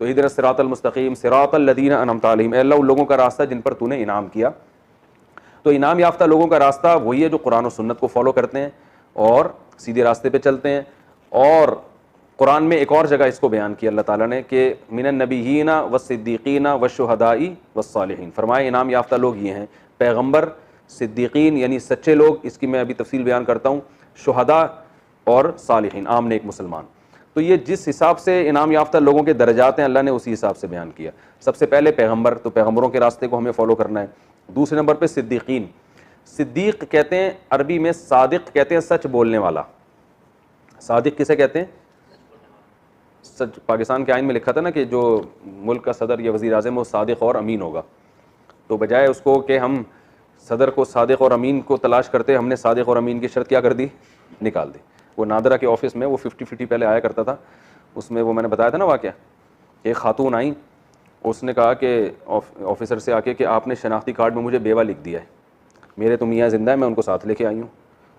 تو اہدنا الصراط المستقیم صراط الذین انعمت علیہم، اے اللہ ان لوگوں کا راستہ جن پر تو نے انعام کیا. تو انعام یافتہ لوگوں کا راستہ وہی ہے جو قرآن و سنت کو فالو کرتے ہیں اور سیدھے راستے پہ چلتے ہیں. اور قرآن میں ایک اور جگہ اس کو بیان کیا اللہ تعالیٰ نے کہ من النبیین والصدیقین والشہداء والصالحین، فرمائے انعام یافتہ لوگ یہ ہیں پیغمبر، صدیقین یعنی سچے لوگ، اس کی میں ابھی تفصیل بیان کرتا ہوں، شہداء اور صالحین عام نیک مسلمان. تو یہ جس حساب سے انعام یافتہ لوگوں کے درجات ہیں اللہ نے اسی حساب سے بیان کیا. سب سے پہلے پیغمبر، تو پیغمبروں کے راستے کو ہمیں فالو کرنا ہے. دوسرے نمبر پہ صدیقین. صدیق کہتے ہیں عربی میں صادق کہتے ہیں سچ بولنے والا. صادق کسے کہتے ہیں؟ سچ. پاکستان کے آئین میں لکھا تھا نا کہ جو ملک کا صدر یا وزیر اعظم وہ صادق اور امین ہوگا. تو بجائے اس کو کہ ہم صدر کو صادق اور امین کو تلاش کرتے، ہم نے صادق اور امین کی شرط کیا کر دی؟ نکال دی. وہ نادرہ کے آفس میں وہ 50-50 پہلے آیا کرتا تھا، اس میں وہ میں نے بتایا تھا نا واقعہ، ایک خاتون آئیں، اس نے کہا کہ آفیسر سے آ کے کہ آپ نے شناختی کارڈ میں مجھے بیوہ لکھ دیا ہے، میرے تو میاں زندہ ہے، میں ان کو ساتھ لے کے آئی ہوں،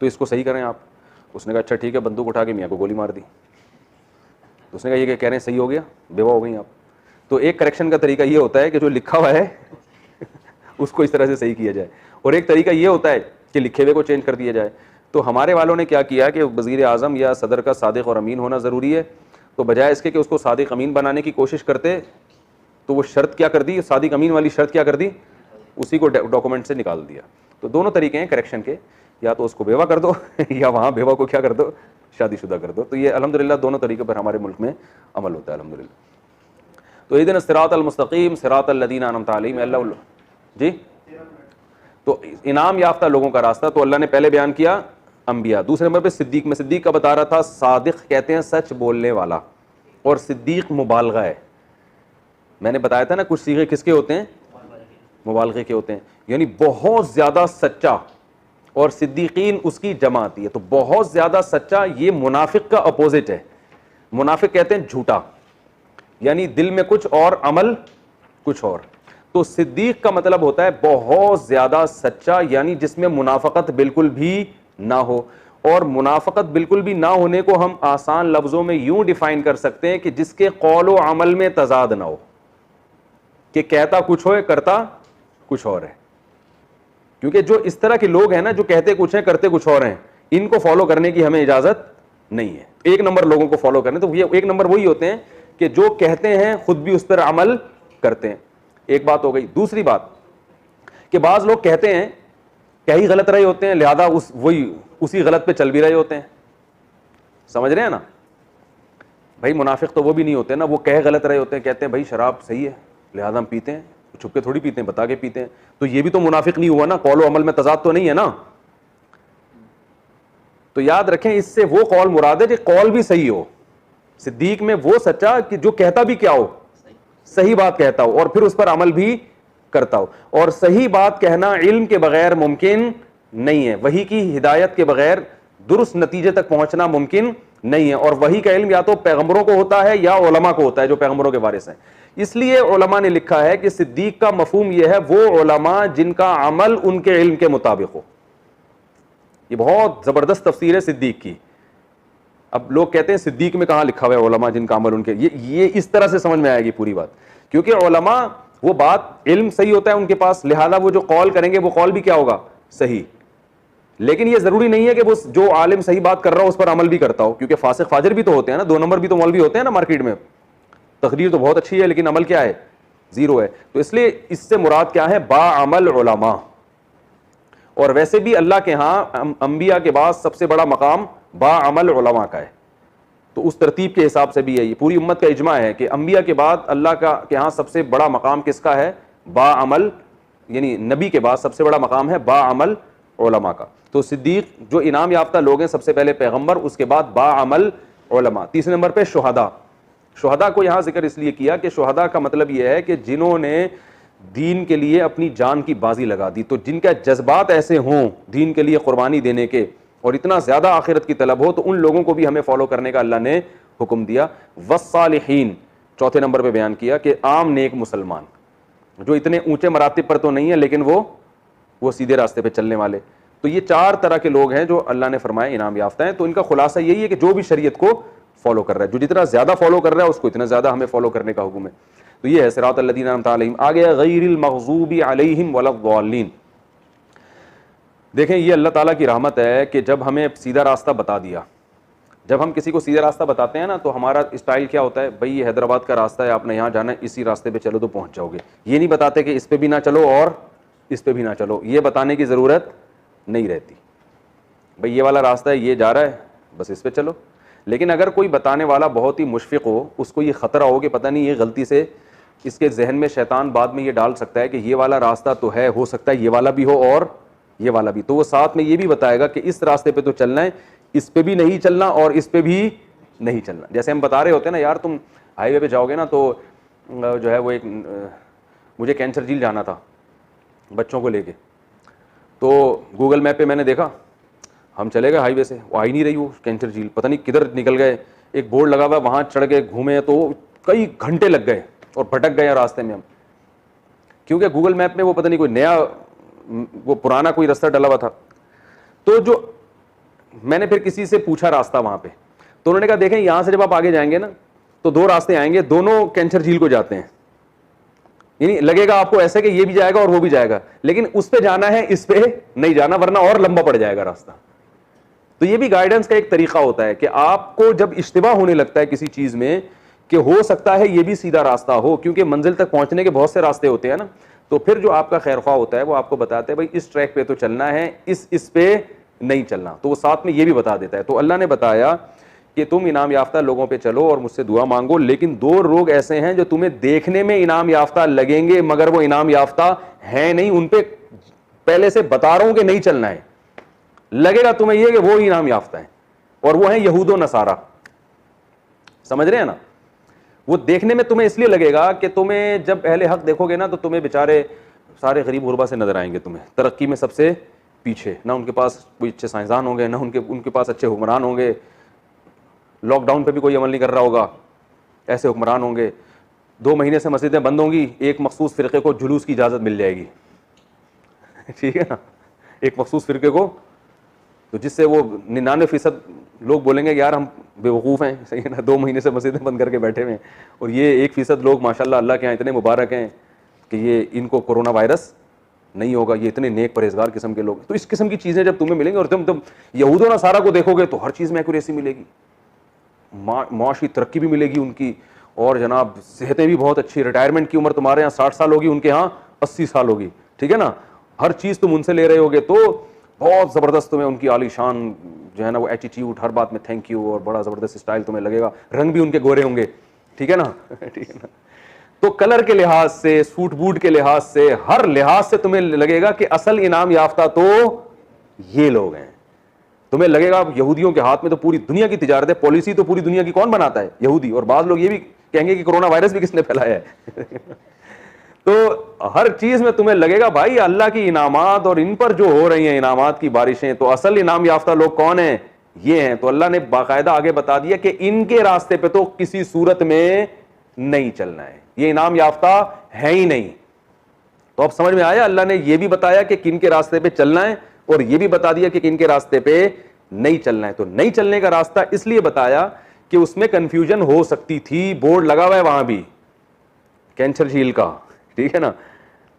تو اس کو صحیح کریں آپ. اس نے کہا اچھا ٹھیک ہے، بندوق اٹھا کے میاں کو گولی مار دی. تو اس نے کہا یہ کہ کہہ رہے ہیں صحیح ہو گیا، بیوہ ہو گئی آپ. تو ایک کریکشن کا طریقہ یہ ہوتا ہے کہ جو لکھا ہوا ہے اس کو اس طرح سے صحیح کیا جائے، اور ایک طریقہ یہ ہوتا ہے کہ لکھے ہوئے کو چینج کر دیا جائے. تو ہمارے والوں نے کیا کیا کہ وزیر اعظم یا صدر کا صادق اور امین ہونا ضروری ہے، تو بجائے اس کے کہ اس کو صادق امین بنانے کی کوشش کرتے تو وہ شرط کیا کر دی، صادق امین والی شرط کیا کر دی، اسی کو ڈاکومنٹ سے نکال دیا. تو دونوں طریقے ہیں کریکشن کے، یا تو اس کو بیوہ کر دو یا وہاں بیوہ کو کیا کر دو، شادی شدہ کر دو. تو یہ الحمدللہ دونوں طریقوں پر ہمارے ملک میں عمل ہوتا ہے الحمدللہ. تو اہدنا الصراط المستقیم صراط الذین انعمت علیہم، اللہ جی. تو انعام یافتہ لوگوں کا راستہ تو اللہ نے پہلے بیان کیا انبیاء. دوسرے نمبر پہ صدیق. میں صدیق کا بتا رہا تھا، صادق کہتے ہیں سچ بولنے والا، اور صدیق مبالغہ ہے. میں نے بتایا تھا نا کچھ صیغے کس کے ہوتے ہیں؟ مبالغے کے ہوتے ہیں، یعنی بہت زیادہ سچا. اور صدیقین اس کی جمع آتی ہے. تو بہت زیادہ سچا یہ منافق کا اپوزٹ ہے. منافق کہتے ہیں جھوٹا، یعنی دل میں کچھ اور عمل کچھ اور. تو صدیق کا مطلب ہوتا ہے بہت زیادہ سچا، یعنی جس میں منافقت بالکل بھی نہ ہو. اور منافقت بالکل بھی نہ ہونے کو ہم آسان لفظوں میں یوں ڈیفائن کر سکتے ہیں کہ جس کے قول و عمل میں تضاد نہ ہو، کہ کہتا کچھ ہو کرتا کچھ اور ہے. کیونکہ جو اس طرح کے لوگ ہیں نا جو کہتے کچھ ہیں کرتے کچھ اور ہیں، ان کو فالو کرنے کی ہمیں اجازت نہیں ہے. ایک نمبر لوگوں کو فالو کرنے، تو یہ ایک نمبر وہی ہوتے ہیں کہ جو کہتے ہیں خود بھی اس پر عمل کرتے ہیں. ایک بات ہو گئی. دوسری بات کہ بعض لوگ کہتے ہیں کہ ہی غلط رہے ہوتے ہیں، لہذا اسی غلط پہ چل بھی رہے ہوتے ہیں. سمجھ رہے ہیں نا بھائی؟ منافق تو وہ بھی نہیں ہوتے نا، وہ کہہ غلط رہے ہوتے ہیں، کہتے ہیں بھائی شراب صحیح ہے لہذا ہم پیتے ہیں، چھپ کے تھوڑی پیتے ہیں، بتا کے پیتے ہیں. تو یہ بھی تو منافق نہیں ہوا نا، قول و عمل میں تضاد تو نہیں ہے نا. تو یاد رکھیں اس سے وہ قول مراد ہے کہ قول بھی صحیح ہو. صدیق میں وہ سچا کہ جو کہتا بھی کیا ہو، صحیح بات کہتا ہو اور پھر اس پر عمل بھی کرتا ہو. اور صحیح بات کہنا علم کے بغیر ممکن نہیں ہے، وحی کی ہدایت کے بغیر درست نتیجے تک پہنچنا ممکن نہیں ہے. اور وحی کا علم یا تو پیغمبروں کو ہوتا ہے یا علماء کو ہوتا ہے جو پیغمبروں کے وارث ہیں. اس لیے علماء نے لکھا ہے کہ صدیق کا مفہوم یہ ہے وہ علماء جن کا عمل ان کے علم کے مطابق ہو. یہ بہت زبردست تفسیر ہے صدیق کی. اب لوگ کہتے ہیں صدیق میں کہاں لکھا ہوا ہے علماء جن کا عمل ان کے، یہ اس طرح سے سمجھ میں آئے گی پوری بات. کیونکہ علماء وہ بات علم صحیح ہوتا ہے ان کے پاس، لہذا وہ جو قول کریں گے وہ قول بھی کیا ہوگا؟ صحیح. لیکن یہ ضروری نہیں ہے کہ وہ جو عالم صحیح بات کر رہا ہو اس پر عمل بھی کرتا ہو، کیونکہ فاسق فاجر بھی تو ہوتے ہیں نا، 2 نمبر بھی تو مولوی ہوتے ہیں نا مارکیٹ میں. تقریر تو بہت اچھی ہے لیکن عمل کیا ہے؟ زیرو ہے. تو اس لیے اس سے مراد کیا ہے؟ با عمل علماء. اور ویسے بھی اللہ کے ہاں انبیاء کے بعد سب سے بڑا مقام با عمل علماء کا ہے. تو اس ترتیب کے حساب سے بھی ہے، یہ پوری امت کا اجماع ہے کہ انبیاء کے بعد اللہ کے ہاں سب سے بڑا مقام کس کا ہے؟ با عمل، یعنی نبی کے بعد سب سے بڑا مقام ہے با عمل علماء کا. تو صدیق جو انعام یافتہ لوگ ہیں، سب سے پہلے پیغمبر، اس کے بعد با عمل علماء. تیسرے نمبر پہ شہداء. شہداء کو یہاں ذکر اس لیے کیا کہ شہداء کا مطلب یہ ہے کہ جنہوں نے دین کے لیے اپنی جان کی بازی لگا دی. تو جن کا جذبات ایسے ہوں دین کے لیے قربانی دینے کے اور اتنا زیادہ آخرت کی طلب ہو، تو ان لوگوں کو بھی ہمیں فالو کرنے کا اللہ نے حکم دیا. والصالحین چوتھے نمبر پہ بیان کیا کہ عام نیک مسلمان جو اتنے اونچے مراتب پر تو نہیں ہے لیکن وہ سیدھے راستے پہ چلنے والے. تو یہ 4 طرح کے لوگ ہیں جو اللہ نے فرمایا انعام یافتہ ہیں. تو ان کا خلاصہ یہی ہے کہ جو بھی شریعت کو فالو کر رہا ہے. جو جتنا زیادہ فالو کر رہا ہے اس کو اتنا زیادہ ہمیں فالو کرنے کا حکم ہے. تو یہ ہے صراط الذین انعمت علیہم. آگے غیر المغضوب علیہم ولا الضالین. دیکھیں یہ اللہ تعالیٰ کی رحمت ہے کہ جب ہمیں سیدھا راستہ بتا دیا, جب ہم کسی کو سیدھا راستہ بتاتے ہیں نا تو ہمارا اسٹائل کیا ہوتا ہے, بھائی یہ حیدرآباد کا راستہ ہے, آپ نے یہاں جانا ہے, اسی راستے پہ چلو تو پہنچ جاؤ گے. یہ نہیں بتاتے کہ اس پہ بھی نہ چلو اور اس پہ بھی نہ چلو, یہ بتانے کی ضرورت نہیں رہتی. بھئی یہ والا راستہ ہے, یہ جا رہا ہے, بس اس پہ چلو. لیکن اگر کوئی بتانے والا بہت ہی مشفق ہو, اس کو یہ خطرہ ہو کہ پتہ نہیں یہ غلطی سے اس کے ذہن میں شیطان بعد میں یہ ڈال سکتا ہے کہ یہ والا راستہ تو ہے, ہو سکتا ہے یہ والا بھی ہو اور یہ والا بھی, تو وہ ساتھ میں یہ بھی بتائے گا کہ اس راستے پہ تو چلنا ہے, اس پہ بھی نہیں چلنا اور اس پہ بھی نہیں چلنا. جیسے ہم بتا رہے ہوتے ہیں نا, یار تم ہائی وے پہ جاؤ گے نا تو جو ہے وہ ایک, مجھے کینسر جھیل جانا تھا بچوں کو لے کے, تو گوگل میپ پہ میں نے دیکھا, ہم چلے گئے ہائی وے سے, وہ آ ہی نہیں رہی وہ کینسر جھیل, پتہ نہیں کدھر نکل گئے. ایک بورڈ لگا ہوا, وہاں چڑھ کے گھومے تو کئی گھنٹے لگ گئے اور بھٹک گئے راستے میں ہم, کیونکہ گوگل میپ میں وہ پتہ نہیں کوئی نیا, وہ پرانا کوئی راستہ ڈلا ہوا تھا. تو جو میں نے پھر کسی سے پوچھا راستہ وہاں پہ, تو انہوں نے کہا دیکھیں یہاں سے جب آپ آگے جائیں گے نا تو دو راستے آئیں گے, دونوں کینسر جھیل کو جاتے ہیں. یعنی لگے گا آپ کو ایسے کہ یہ بھی جائے گا اور وہ بھی جائے گا, لیکن اس پہ جانا ہے, اس پہ نہیں جانا, ورنہ اور لمبا پڑ جائے گا راستہ. تو یہ بھی گائیڈنس کا ایک طریقہ ہوتا ہے کہ آپ کو جب اشتباہ ہونے لگتا ہے کسی چیز میں کہ ہو سکتا ہے یہ بھی سیدھا راستہ ہو, کیونکہ منزل تک پہنچنے کے بہت سے راستے ہوتے ہیں نا, تو پھر جو آپ کا خیر خواہ ہوتا ہے وہ آپ کو بتاتا ہے بھائی اس ٹریک پہ تو چلنا ہے, اس پہ نہیں چلنا, تو وہ ساتھ میں یہ بھی بتا دیتا ہے. تو اللہ نے بتایا کہ تم انعام یافتہ لوگوں پہ چلو اور مجھ سے دعا مانگو, لیکن دو لوگ ایسے ہیں جو تمہیں دیکھنے میں انعام یافتہ لگیں گے مگر وہ انعام یافتہ ہیں نہیں, ان پہ پہلے سے بتا رہا ہوں کہ نہیں چلنا ہے. لگے گا تمہیں یہ کہ وہ انعام یافتہ ہیں, اور وہ ہیں یہود و نصارہ. سمجھ رہے ہیں نا, وہ دیکھنے میں تمہیں اس لیے لگے گا کہ تمہیں جب اہل حق دیکھو گے نا تو تمہیں بیچارے سارے غریب غربا سے نظر آئیں گے, تمہیں ترقی میں سب سے پیچھے, نہ ان کے پاس کوئی اچھے سائنسدان ہوں گے, نہ ان کے پاس اچھے حکمران ہوں گے, لاک ڈاؤن پہ بھی کوئی عمل نہیں کر رہا ہوگا, ایسے حکمران ہوں گے. 2 مہینے سے مسجدیں بند ہوں گی, ایک مخصوص فرقے کو جلوس کی اجازت مل جائے گی, ٹھیک ہے نا, ایک مخصوص فرقے کو, تو جس سے وہ 99% لوگ بولیں گے یار ہم بیوقوف ہیں, صحیح ہے نا, 2 مہینے سے مسجدیں بند کر کے بیٹھے ہوئے ہیں, اور یہ 1% لوگ ماشاءاللہ اللہ کے یہاں اتنے مبارک ہیں کہ یہ ان کو کورونا وائرس نہیں ہوگا, یہ اتنے نیک پرہیزگار قسم کے لوگ. تو اس قسم کی چیزیں جب تمہیں ملیں گی, اور تم یہود و نصارہ کو دیکھو گے تو ہر چیز میں ایکوریسی ملے گی, معاشی ترقی بھی ملے گی ان کی, اور جناب صحتیں بھی بہت اچھی, ریٹائرمنٹ کی عمر تمہارے یہاں 60 سال ہوگی, ان کے ہاں 80 سال ہوگی, ٹھیک ہے نا, ہر چیز تم ان سے لے رہے ہوگے, تو بہت زبردست تمہیں ان کی عالی شان جو ہے نا وہ ایٹیٹیوڈ, ہر بات میں تھینک یو, اور بڑا زبردست اسٹائل تمہیں لگے گا. رنگ بھی ان کے گورے ہوں گے, ٹھیک ہے نا, ٹھیک ہے نا. تو کلر کے لحاظ سے, سوٹ بوٹ کے لحاظ سے, ہر لحاظ سے تمہیں لگے گا کہ اصل انعام یافتہ تو یہ لوگ ہیں. تمہیں لگے گا یہودیوں کے ہاتھ میں تو پوری دنیا کی تجارت ہے, پالیسی تو پوری دنیا کی کون بناتا ہے, یہودی. اور بعض لوگ یہ بھی کہیں گے کہ کورونا وائرس بھی کس نے پھیلایا ہے. تو ہر چیز میں تمہیں لگے گا بھائی اللہ کی انعامات, اور ان پر جو ہو رہی ہیں انعامات کی بارشیں, تو اصل انعام یافتہ لوگ کون ہیں, یہ ہیں. تو اللہ نے باقاعدہ آگے بتا دیا کہ ان کے راستے پہ تو کسی صورت میں نہیں چلنا ہے, یہ انعام یافتہ ہے ہی نہیں. تو اب سمجھ میں آیا, اللہ نے یہ بھی بتایا کہ کن کے راستے پہ چلنا ہے, اور یہ بھی بتا دیا کہ کن کے راستے پہ نہیں چلنا ہے. تو نہیں چلنے کا راستہ اس لیے بتایا کہ اس میں کنفیوژن ہو سکتی تھی. بورڈ لگا ہوا ہے وہاں بھی کینسر جھیل کا, ٹھیک ہے نا,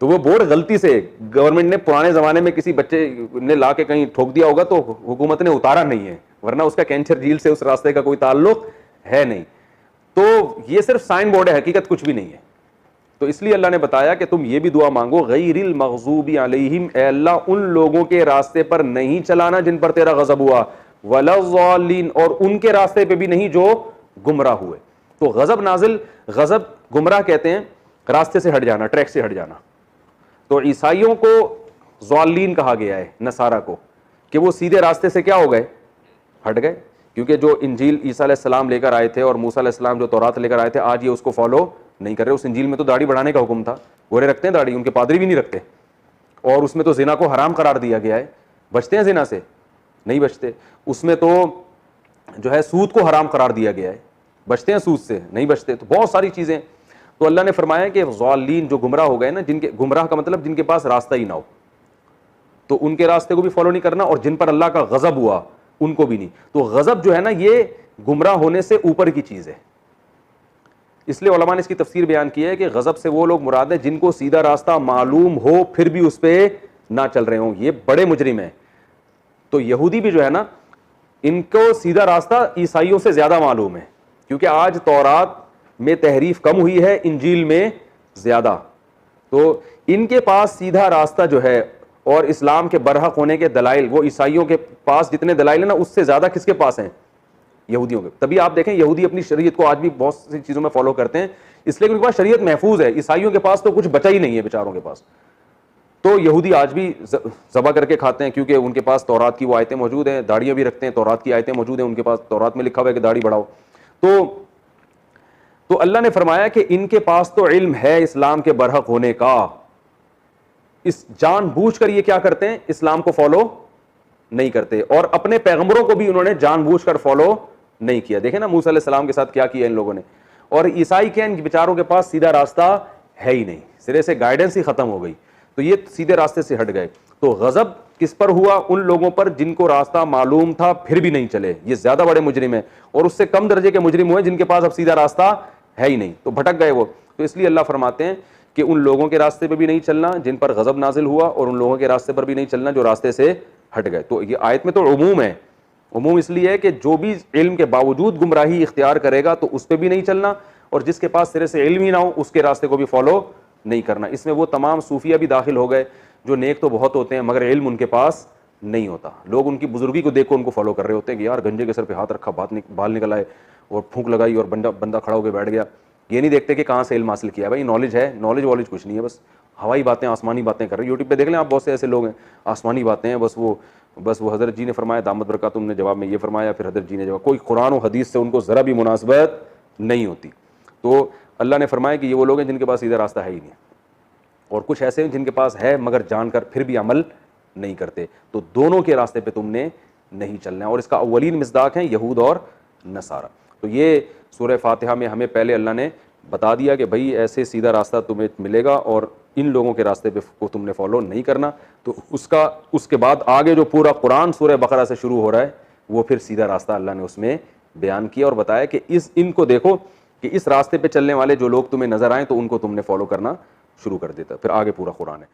تو وہ بورڈ غلطی سے گورنمنٹ نے پرانے زمانے میں کسی بچے نے لا کے کہیں ٹھوک دیا ہوگا تو حکومت نے اتارا نہیں ہے, ورنہ اس کا کینسر جھیل سے اس راستے کا کوئی تعلق ہے نہیں. تو یہ صرف سائن بورڈ ہے, حقیقت کچھ بھی نہیں ہے. تو اس لیے اللہ نے بتایا کہ تم یہ بھی دعا مانگو, غیر المغضوب علیہم, اے اللہ ان لوگوں کے راستے پر نہیں چلانا جن پر تیرا غضب ہوا, ولا الضالین, اور ان کے راستے پہ بھی نہیں جو گمراہ ہوئے. تو غضب نازل, غضب گمراہ کہتے ہیں راستے سے ہٹ جانا, ٹریک سے ہٹ جانا. تو عیسائیوں کو ضالین کہا گیا ہے, نصارہ کو, کہ وہ سیدھے راستے سے کیا ہو گئے, ہٹ گئے. کیونکہ جو انجیل عیسیٰ علیہ السلام لے کر آئے تھے اور موسیٰ علیہ السلام جو تورات لے کر آئے تھے, آج یہ اس کو فالو نہیں کر رہے. اس انجیل میں تو داڑھی بڑھانے کا حکم تھا, گورے رکھتے ہیں داڑھی, ان کے پادری بھی نہیں رکھتے. اور اس میں تو زنا کو حرام قرار دیا گیا ہے. بچتے ہیں زنا سے, نہیں بچتے. اس میں تو جو ہے سود کو حرام قرار دیا گیا ہے, بچتے ہیں سود سے, نہیں بچتے. تو بہت ساری چیزیں. تو اللہ نے فرمایا کہ ضالین جو گمراہ ہو گئے نا, جن کے گمراہ کا مطلب جن کے پاس راستہ ہی نہ ہو, تو ان کے راستے کو بھی فالو نہیں کرنا, اور جن پر اللہ کا غضب ہوا ان کو بھی نہیں. تو غضب جو ہے نا یہ گمراہ ہونے سے اوپر کی چیز ہے. اس لیے علماء نے اس کی تفسیر بیان کی ہے کہ غضب سے وہ لوگ مراد ہیں جن کو سیدھا راستہ معلوم ہو پھر بھی اس پہ نہ چل رہے ہوں, یہ بڑے مجرم ہیں. تو یہودی بھی جو ہے نا, ان کو سیدھا راستہ عیسائیوں سے زیادہ معلوم ہے, کیونکہ آج تورات میں تحریف کم ہوئی ہے, انجیل میں زیادہ. تو ان کے پاس سیدھا راستہ جو ہے اور اسلام کے برحق ہونے کے دلائل, وہ عیسائیوں کے پاس جتنے دلائل ہیں نا, اس سے زیادہ کس کے پاس ہیں؟ یہودیوں کے. تبھی آپ دیکھیں یہودی اپنی شریعت کو آج بھی بہت سی چیزوں میں فالو کرتے ہیں, اس لیے کہ ان کے پاس شریعت محفوظ ہے. عیسائیوں کے پاس تو کچھ بچا ہی نہیں ہے بیچاروں کے پاس. تو یہودی آج بھی ذبح کر کے کھاتے ہیں, کیونکہ ان کے پاس تورات کی وہ آیتیں موجود ہیں, داڑیاں بھی رکھتے ہیں, تورات کی آیتیں موجود ہیں ان کے پاس, تورات میں لکھا ہوا ہے کہ داڑھی بڑھاؤ. تو اللہ نے فرمایا کہ ان کے پاس تو علم ہے اسلام کے برحق ہونے کا, اس جان بوجھ کر یہ کیا کرتے ہیں, اسلام کو فالو نہیں کرتے, اور اپنے پیغمبروں کو بھی انہوں نے جان بوجھ کر فالو نہیں کیا. دیکھیں نا موسیٰ علیہ السلام کے ساتھ کیا کیا ان لوگوں نے. اور عیسائی کے ان بیچاروں کے پاس سیدھا راستہ ہے ہی نہیں, سرے سے گائیڈنس ہی ختم ہو گئی, تو یہ سیدھے راستے سے ہٹ گئے. تو غضب کس پر ہوا؟ ان لوگوں پر جن کو راستہ معلوم تھا پھر بھی نہیں چلے, یہ زیادہ بڑے مجرم ہیں. اور اس سے کم درجے کے مجرم ہوئے جن کے پاس اب سیدھا راستہ ہے ہی نہیں, تو بھٹک گئے وہ. تو اس لیے اللہ فرماتے ہیں کہ ان لوگوں کے راستے پہ بھی نہیں چلنا جن پر غضب نازل ہوا, اور ان لوگوں کے راستے پر بھی نہیں چلنا جو راستے سے ہٹ گئے. تو یہ آیت میں تو عموم ہے, عموم اس لیے ہے کہ جو بھی علم کے باوجود گمراہی اختیار کرے گا تو اس پہ بھی نہیں چلنا, اور جس کے پاس سرے سے علم ہی نہ ہو اس کے راستے کو بھی فالو نہیں کرنا. اس میں وہ تمام صوفیہ بھی داخل ہو گئے جو نیک تو بہت ہوتے ہیں مگر علم ان کے پاس نہیں ہوتا. لوگ ان کی بزرگی کو دیکھ کر ان کو فالو کر رہے ہوتے ہیں کہ یار گنجے کے سر پہ ہاتھ رکھا, بال نکل آئے اور پھونک لگائی اور بندہ کھڑا ہو کے بیٹھ گیا. یہ نہیں دیکھتے کہ کہاں سے علم حاصل کیا. بھائی نالج ہے, نالج والج کچھ نہیں ہے, بس ہوائی باتیں آسمانی باتیں کر رہے ہیں. یوٹیوب پہ دیکھ لیں آپ, بہت سے ایسے لوگ ہیں آسمانی باتیں ہیں, بس وہ حضرت جی نے فرمایا دامت برکاتہم نے جواب میں یہ فرمایا, پھر حضرت جی نے جواب, کوئی قرآن و حدیث سے ان کو ذرا بھی مناسبت نہیں ہوتی. تو اللہ نے فرمایا کہ یہ وہ لوگ ہیں جن کے پاس سیدھا راستہ ہے ہی نہیں, اور کچھ ایسے ہیں جن کے پاس ہے مگر جان کر پھر بھی عمل نہیں کرتے. تو دونوں کے راستے پہ تم نے نہیں چلنا ہے, اور اس کا اولین مصداق ہیں یہود اور نصارہ. تو یہ سورہ فاتحہ میں ہمیں پہلے اللہ نے بتا دیا کہ بھائی ایسے سیدھا راستہ تمہیں ملے گا اور ان لوگوں کے راستے پہ کو تم نے فالو نہیں کرنا. تو اس کے بعد آگے جو پورا قرآن سورہ بقرہ سے شروع ہو رہا ہے وہ پھر سیدھا راستہ اللہ نے اس میں بیان کیا اور بتایا کہ ان کو دیکھو کہ اس راستے پہ چلنے والے جو لوگ تمہیں نظر آئیں تو ان کو تم نے فالو کرنا شروع کر دیتا. پھر آگے پورا قرآن ہے.